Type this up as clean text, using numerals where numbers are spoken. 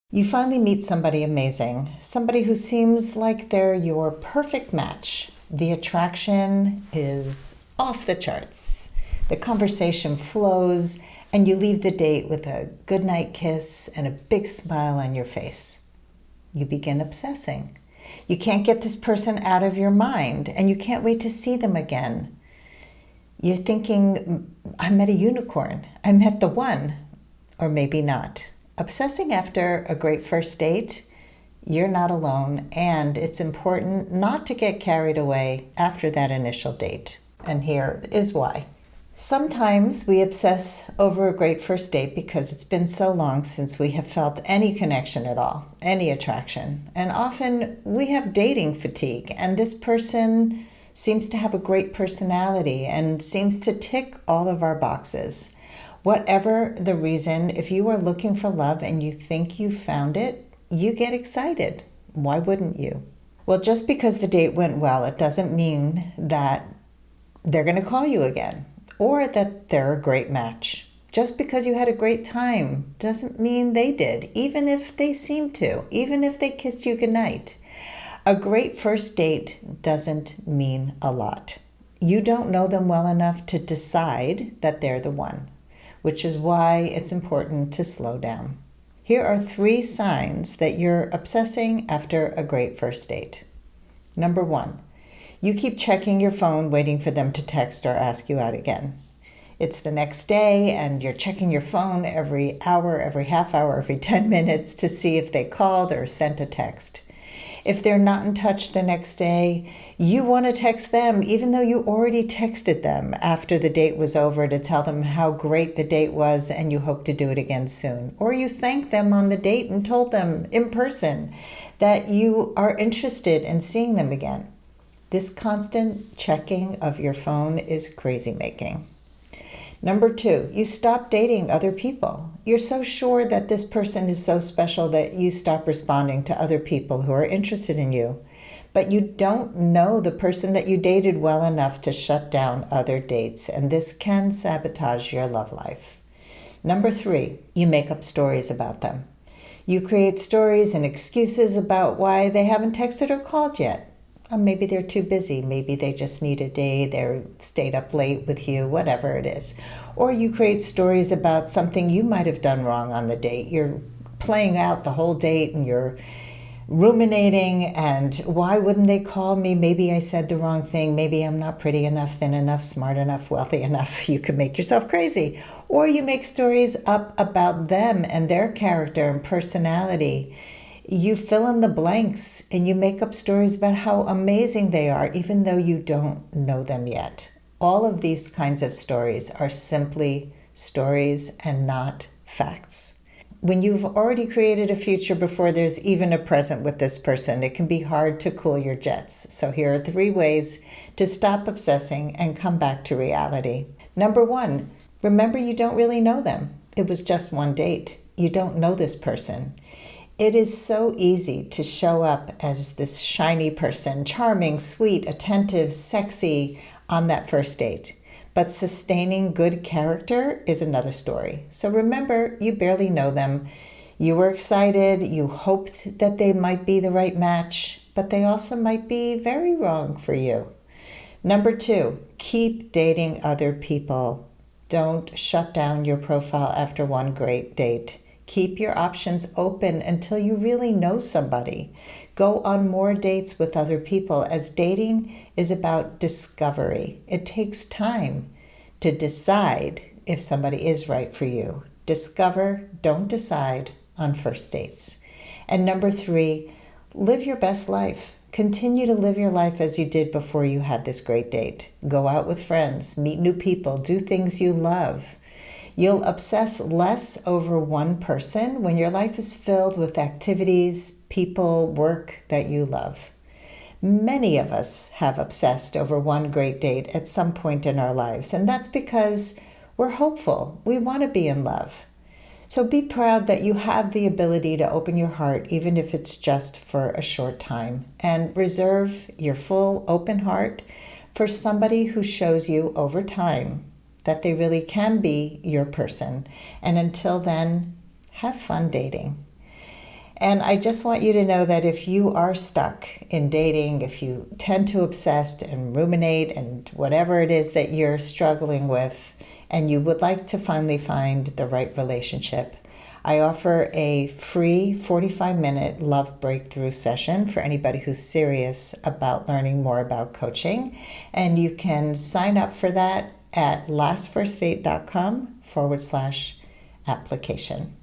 You finally meet somebody amazing, somebody who seems like they're your perfect match. The attraction is off the charts. The conversation flows, and you leave the date with a goodnight kiss and a big smile on your face. You begin obsessing. You can't get this person out of your mind, and you can't wait to see them again. You're thinking, I met a unicorn. I met the one. Or maybe not. Obsessing after a great first date, you're not alone, and it's important not to get carried away after that initial date. And here is why. Sometimes we obsess over a great first date because it's been so long since we have felt any connection at all, any attraction. And often we have dating fatigue, and this person seems to have a great personality and seems to tick all of our boxes. Whatever the reason, if you are looking for love and you think you found it, you get excited. Why wouldn't you? Well, just because the date went well, it doesn't mean that they're going to call you again or that they're a great match. Just because you had a great time doesn't mean they did, even if they seem to, even if they kissed you goodnight. A great first date doesn't mean a lot. You don't know them well enough to decide that they're the one, which is why it's important to slow down. Here are 3 signs that you're obsessing after a great first date. Number 1, you keep checking your phone waiting for them to text or ask you out again. It's the next day and you're checking your phone every hour, every half hour, every 10 minutes to see if they called or sent a text. If they're not in touch the next day, you want to text them even though you already texted them after the date was over to tell them how great the date was and you hope to do it again soon. Or you thanked them on the date and told them in person that you are interested in seeing them again. This constant checking of your phone is crazy making. Number 2, you stop dating other people. You're so sure that this person is so special that you stop responding to other people who are interested in you. But you don't know the person that you dated well enough to shut down other dates, and this can sabotage your love life. Number 3, you make up stories about them. You create stories and excuses about why they haven't texted or called yet. Maybe they're too busy. Maybe they just need a day. They stayed up late with you, whatever it is. Or you create stories about something you might have done wrong on the date. You're playing out the whole date and you're ruminating and why wouldn't they call me? Maybe I said the wrong thing. Maybe I'm not pretty enough, thin enough, smart enough, wealthy enough. You could make yourself crazy. Or you make stories up about them and their character and personality. You fill in the blanks and you make up stories about how amazing they are, even though you don't know them yet. All of these kinds of stories are simply stories and not facts. When you've already created a future before there's even a present with this person, it can be hard to cool your jets. So here are 3 ways to stop obsessing and come back to reality. Number 1, remember you don't really know them. It was just one date. You don't know this person. It is so easy to show up as this shiny person, charming, sweet, attentive, sexy on that first date. But sustaining good character is another story. So remember, you barely know them. You were excited. You hoped that they might be the right match, but they also might be very wrong for you. Number 2, keep dating other people. Don't shut down your profile after one great date. Keep your options open until you really know somebody. Go on more dates with other people, as dating is about discovery. It takes time to decide if somebody is right for you. Discover, don't decide on first dates. And number 3, live your best life. Continue to live your life as you did before you had this great date. Go out with friends, meet new people, do things you love. You'll obsess less over one person when your life is filled with activities, people, work that you love. Many of us have obsessed over one great date at some point in our lives, and that's because we're hopeful. We want to be in love. So be proud that you have the ability to open your heart, even if it's just for a short time, and reserve your full open heart for somebody who shows you over time that they really can be your person. And until then, have fun dating. And I just want you to know that if you are stuck in dating, if you tend to obsess and ruminate and whatever it is that you're struggling with, and you would like to finally find the right relationship, I offer a free 45-minute love breakthrough session for anybody who's serious about learning more about coaching. And you can sign up for that at lastfirstdate.com/application.